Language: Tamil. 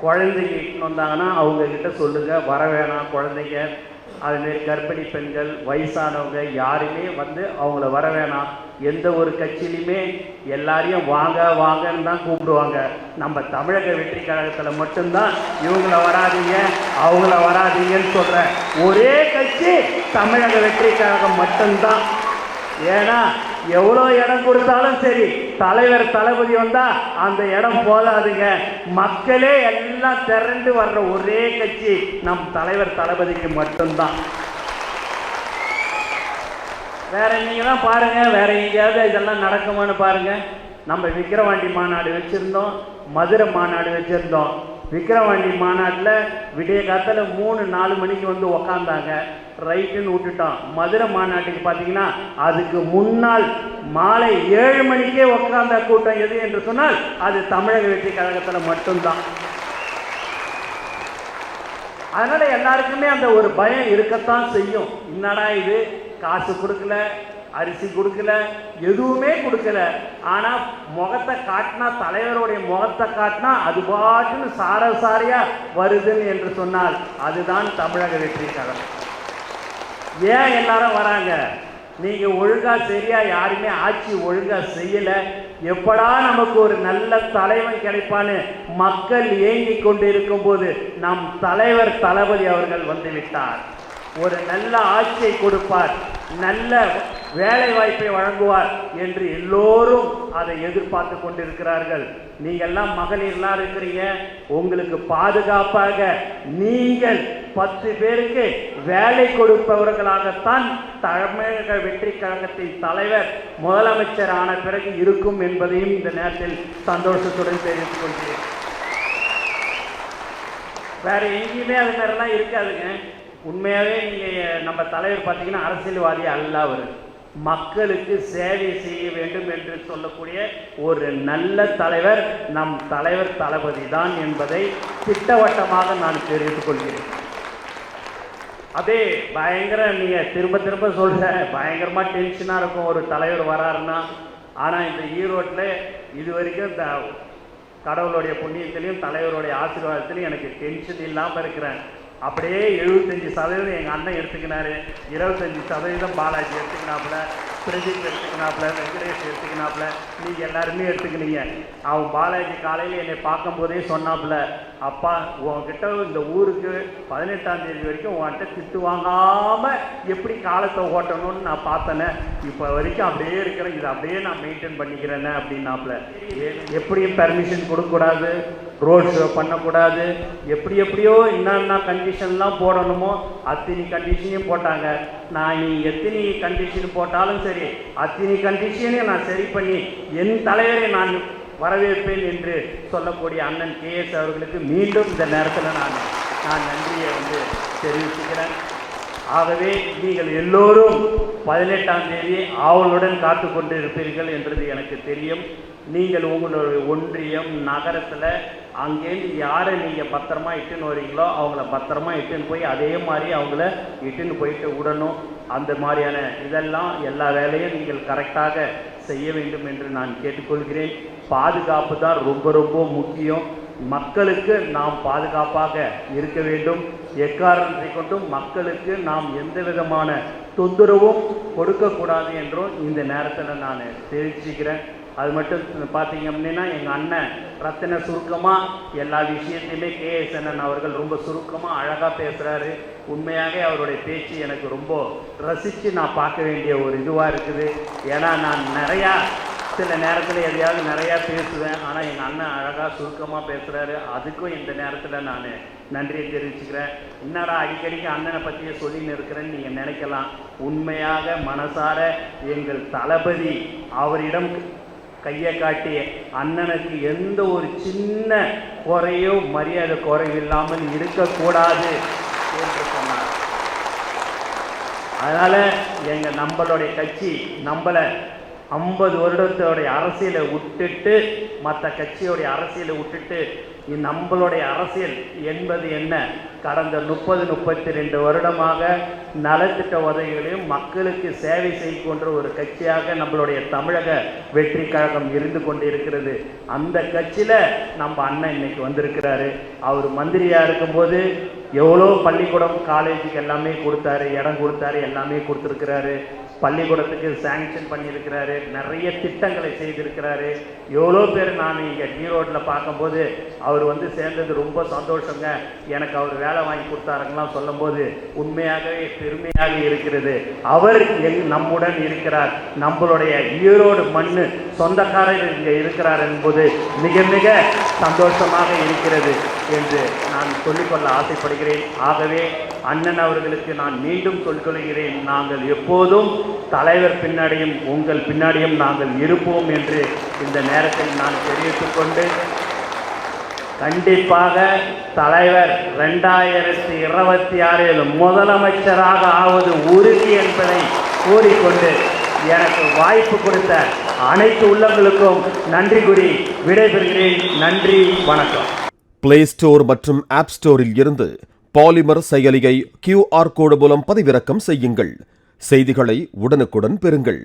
குழந்தைங்க இட்டுன்னு வந்தாங்கன்னா அவங்கக்கிட்ட சொல்லுங்கள், வர வேணாம் குழந்தைங்க, அதுமாரி கர்ப்பிணி பெண்கள், வயசானவங்க யாருமே வந்து அவங்கள வர வேணாம். எந்த ஒரு கட்சியிலையுமே எல்லாரையும் வாங்க வாங்கன்னு தான் கூப்பிடுவாங்க. நம்ம தமிழக வெற்றி கழகத்தில் மட்டும்தான் இவங்கள வராதிங்க அவங்கள வராதிங்கன்னு சொல்கிற ஒரே கட்சி தமிழக வெற்றி கழகம் மட்டும்தான். ஏன்னா எவ்வளோ இடம் கொடுத்தாலும் சரி, தலைவர் தளபதி வந்தால் அந்த இடம் போதாதுங்க. மக்களே எல்லாம் திரண்டு வர்ற ஒரே கட்சி நம் தலைவர் தளபதிக்கு மட்டும்தான். வேற நீங்கள் தான் பாருங்கள், வேற எங்கேயாவது இதெல்லாம் நடக்குமான்னு பாருங்கள். நம்ம விக்கிரவாண்டி மாநாடு வச்சுருந்தோம், மதுரை மாநாடு வச்சுருந்தோம். விக்கிரவாண்டி மாநாட்டில் விடிய காலத்தில் 3-4 மணிக்கு வந்து உக்காந்தாங்க, ரைட்டுன்னு விட்டுட்டோம். மதுரை மாநாட்டுக்கு பார்த்தீங்கன்னா அதுக்கு முன்னால் மாலை 7 மணிக்கே உக்காந்த கூட்டம் எது என்று சொன்னால் அது தமிழக வெற்றி கழகத்தில் மட்டும்தான். அதனால் எல்லாருக்குமே அந்த ஒரு பயம் இருக்கத்தான் செய்யும். என்னடா இது, காசு கொடுக்கல, அரிசி கொடுக்கல, எதுவுமே கொடுக்கல, ஆனால் முகத்தை காட்டினா, தலைவருடைய முகத்தை காட்டினா அது பாட்டுன்னு சாரசாரியாக வருதுன்னு என்று சொன்னால் அதுதான் தமிழக வெற்றி கழகம். ஏன் எல்லாரும் வராங்க? நீங்கள் ஒழுங்காக சரியாக யாருமே ஆட்சி ஒழுங்காக செய்யலை. எப்படா நமக்கு ஒரு நல்ல தலைவன் கிடைப்பான்னு மக்கள் ஏங்கி கொண்டு இருக்கும்போது நம் தலைவர் தளபதி அவர்கள் வந்துவிட்டார். ஒரு நல்ல ஆட்சியை கொடுப்பார், நல்ல வேலை வாய்ப்பை வழங்குவார் என்று எல்லோரும் அதை எதிர்பார்த்து கொண்டிருக்கிறார்கள். நீங்கள்லாம் மகளிர்லாம் இருக்கிறீங்க, உங்களுக்கு பாதுகாப்பாக நீங்கள் 10 பேருக்கு வேலை கொடுப்பவர்களாகத்தான் தமிழக வெற்றி கழகத்தின் தலைவர் முதலமைச்சர் ஆன பிறகு இருக்கும் என்பதையும் இந்த நேரத்தில் சந்தோஷத்துடன் தெரிவித்துக் கொள்கிறேன். வேற எங்கேயுமே அது மாதிரிலாம் இருக்காதுங்க. உண்மையாகவே நீங்கள் நம்ம தலைவர் பார்த்தீங்கன்னா அரசியல்வாதி அல்ல, அவர் மக்களுக்கு சேவை செய்ய வேண்டும் என்று சொல்லக்கூடிய ஒரு நல்ல தலைவர் நம் தலைவர் தளபதி தான் என்பதை திட்டவட்டமாக நான் தெரிவித்துக் கொள்கிறேன். அதே பயங்கர நீங்கள் திரும்ப திரும்ப சொல்கிற பயங்கரமாக டென்ஷனாக இருக்கும் ஒரு தலைவர் வராருன்னா. ஆனால் இந்த ஈரோட்டில் இது வரைக்கும் இந்த கடவுளுடைய புண்ணியத்திலையும் தலைவருடைய ஆசீர்வாதத்திலையும் எனக்கு டென்ஷன் இல்லாமல் இருக்கிறேன். அப்படியே 75% எங்கள் அண்ணன் எடுத்துக்கினாரு, 25% பாலாஜி எடுத்துக்கினாப்புல, பிரதீப் எடுத்துக்கினாப்புல, வெங்கடேஷ் எடுத்துக்கினாப்புல, நீங்கள் எல்லாருமே எடுத்துக்கினீங்க. அவன் பாலாஜி காலையில் என்னை பார்க்கும்போதே சொன்னாப்புல, அப்பா உன்கிட்ட இந்த ஊருக்கு 18ஆம் தேதி வரைக்கும் உன்கிட்ட திட்டு வாங்காமல் எப்படி காலத்தை ஓட்டணும்னு நான் பார்த்தேனே, இப்போ வரைக்கும் அப்படியே இருக்கிறேன், இதை அப்படியே நான் மெயின்டைன் பண்ணிக்கிறேன்னு அப்படின்னாப்புல. எப்படியும் பெர்மிஷன் கொடுக்கக்கூடாது, ரோட் ஷோ பண்ணக்கூடாது, எப்படியோ என்னென்ன கண்டிஷன்லாம் போடணுமோ அத்தனை கண்டிஷனையும் போட்டாங்க. நான் நீ எத்தனை கண்டிஷன் போட்டாலும் சரி, அத்தனை கண்டிஷனையும் நான் சரி பண்ணி என் தலைவரை நான் வரவேற்பேன் என்று சொல்லக்கூடிய அண்ணன் KS அவர்களுக்கு மீண்டும் இந்த நேரத்தில் நான் நன்றியை தெரிவிச்சுக்கிறேன். ஆகவே நீங்கள் எல்லோரும் 18ஆம் தேதி ஆவலுடன் காத்து கொண்டு இருப்பீர்கள் என்றது எனக்கு தெரியும். நீங்கள் உங்களுடைய ஒன்றியம் நகரத்தில் அங்கேருந்து யாரை நீங்கள் பத்திரமா இட்டுன்னு வரீங்களோ அவங்கள பத்திரமா இட்டுன்னு போய் அதே மாதிரி அவங்கள இட்டுன்னு போயிட்டு விடணும். அந்த மாதிரியான இதெல்லாம் எல்லா வேலையும் நீங்கள் கரெக்டாக செய்ய வேண்டும் என்று நான் கேட்டுக்கொள்கிறேன். பாதுகாப்பு தான் ரொம்ப ரொம்ப முக்கியம். மக்களுக்கு நாம் பாதுகாப்பாக இருக்க வேண்டும். எக்காரணத்தை கொண்டும் மக்களுக்கு நாம் எந்த விதமான தொந்தரவும் கொடுக்கக்கூடாது என்றும் இந்த நேரத்தில் நான் தெரிவிச்சுக்கிறேன். அது மட்டும் பார்த்தீங்க அப்படின்னா எங்கள் அண்ணன் ரத்தின சுருக்கமாக எல்லா விஷயத்தையுமே KS அண்ணன் அவர்கள் ரொம்ப சுருக்கமாக அழகாக பேசுகிறாரு. உண்மையாக அவருடைய பேச்சு எனக்கு ரொம்ப ரசித்து நான் பார்க்க வேண்டிய ஒரு இதுவாக இருக்குது. ஏன்னா நான் நிறையா சில நேரத்தில் எதையாவது நிறையா பேசுவேன், ஆனால் எங்கள் அண்ணன் அழகாக சுருக்கமாக பேசுகிறாரு. அதுக்கும் இந்த நேரத்தில் நான் நன்றியை தெரிவிச்சுக்கிறேன். என்னடா அடிக்கடிக்கு அண்ணனை பற்றியே சொல்லின்னு இருக்கிறேன்னு நீங்கள் நினைக்கலாம். உண்மையாக மனசார எங்கள் தளபதி அவரிடம் கையை காட்டி அண்ணனுக்கு எந்த ஒரு சின்ன குறையோ மரியாதை குறைவில்லாமல் இருக்கக்கூடாது என்று சொன்னார். அதனால் நம்மளுடைய கட்சி நம்மளை 50 வருடத்தோடைய அரசியலை விட்டுட்டு மற்ற கட்சியோடைய அரசியலை விட்டுட்டு நம்மளுடைய அரசியல் என்பது என்ன? கடந்த 32 வருடமாக நலத்திட்ட உதவிகளையும் மக்களுக்கு சேவை செய்கின்ற ஒரு கட்சியாக நம்மளுடைய தமிழக வெற்றி கழகம் இருந்து கொண்டிருக்கிறது. அந்த கட்சியில் நம்ம அண்ணன் இன்னைக்கு வந்திருக்கிறாரு. அவர் மந்திரியாக இருக்கும்போது எவ்வளோ பள்ளிக்கூடம் காலேஜுக்கு எல்லாமே கொடுத்தாரு, இடம் கொடுத்தாரு, எல்லாமே கொடுத்துருக்கிறாரு. பள்ளிக்கூடத்துக்கு சேங்ஷன் பண்ணியிருக்கிறாரு, நிறைய திட்டங்களை செய்திருக்கிறாரு. எவ்வளோ பேர் நான் இங்கே ஈரோட்டில் பார்க்கும்போது அவர் வந்து சேர்ந்தது ரொம்ப சந்தோஷங்க, எனக்கு அவர் வேலை வாங்கி கொடுத்தாருங்களாம் சொல்லும்போது உண்மையாகவே பெருமையாக இருக்கிறது. அவர் நம்முடன் இருக்கிறார். நம்மளுடைய ஈரோடு மண்ணு சொந்தக்காரர் இங்கே இருக்கிறார் என்பது மிக மிக சந்தோஷமாக இருக்கிறது என்று நான் சொல்லிக்கொள்ள ஆசைப்படுகிறேன். ஆகவே அண்ணன் அவர்களுக்கு நான் மீண்டும் சொல்லிக்கொள்கிறேன், நாங்கள் எப்போதும் தலைவர் பின்னாடியும் உங்கள் பின்னாடியும் நாங்கள் இருப்போம் என்று இந்த நேரத்தில் நான் தெரிவித்துக் கொண்டு, கண்டிப்பாக தலைவர் 2026 முதலமைச்சராக ஆவது உறுதி என்பதை கூறிக்கொண்டு எனக்கு வாய்ப்பு கொடுத்த அனைத்து உள்ளங்களுக்கும் நன்றி கூறி விடைபெறுகிறேன். நன்றி, வணக்கம். பிளே ஸ்டோர் மற்றும் ஆப் ஸ்டோரில் இருந்து பாலிமர் செயலியை QR கோடு மூலம் பதிவிறக்கம் செய்யுங்கள். செய்திகளை உடனுக்குடன் பெறுங்கள்.